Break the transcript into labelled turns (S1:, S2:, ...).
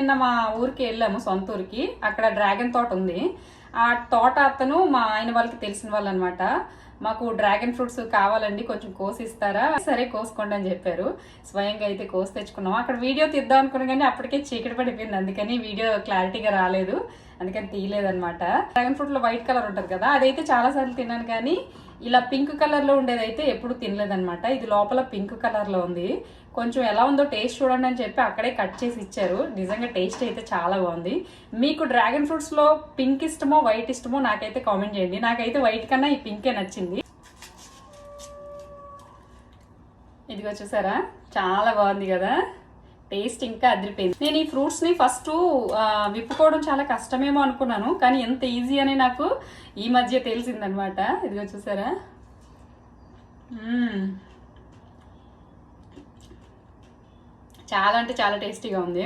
S1: నిన్న మా ఊరికి వెళ్ళాము, సొంత ఊరికి. అక్కడ డ్రాగన్ తోట ఉంది. ఆ తోట అతను మా ఆయన వాళ్ళకి తెలిసిన వాళ్ళు అనమాట. మాకు డ్రాగన్ ఫ్రూట్స్ కావాలండి, కొంచెం కోసి ఇస్తారా? సరే కోసుకోండి అని చెప్పారు. స్వయంగా అయితే కోసి తెచ్చుకున్నాము. అక్కడ వీడియో తీద్దాం అనుకున్నాం కానీ అప్పటికే చీకటి పడిపోయింది, అందుకని వీడియో క్లారిటీగా రాలేదు, అందుకని తీయలేదన్నమాట. డ్రాగన్ ఫ్రూట్ లో వైట్ కలర్ ఉంటుంది కదా, అదైతే చాలా సార్లు తిన్నాను కానీ ఇలా పింక్ కలర్ లో ఉండేదైతే ఎప్పుడు తినలేదన్నమాట. ఇది లోపల పింక్ కలర్ లో ఉంది. కొంచెం ఎలా ఉందో టేస్ట్ చూడండి అని చెప్పి అక్కడే కట్ చేసి ఇచ్చారు. నిజంగా టేస్ట్ అయితే చాలా బాగుంది. మీకు డ్రాగన్ ఫ్రూట్స్ లో పింక్ ఇష్టమో వైట్ ఇష్టమో నాకైతే కామెంట్ చేయండి. నాకైతే వైట్ కన్నా ఈ పింకే నచ్చింది. ఇదిగో చూసారా, చాలా బాగుంది కదా, టేస్ట్ ఇంకా అదిరిపోయింది. నేను ఈ ఫ్రూట్స్ ని ఫస్ట్ విప్పుకోవడం చాలా కష్టమేమో అనుకున్నాను, కానీ ఎంత ఈజీ అని నాకు ఈ మధ్య తెలిసిందనమాట. ఇదిగో చూసారా, చాలా అంటే చాలా టేస్టీగా ఉంది.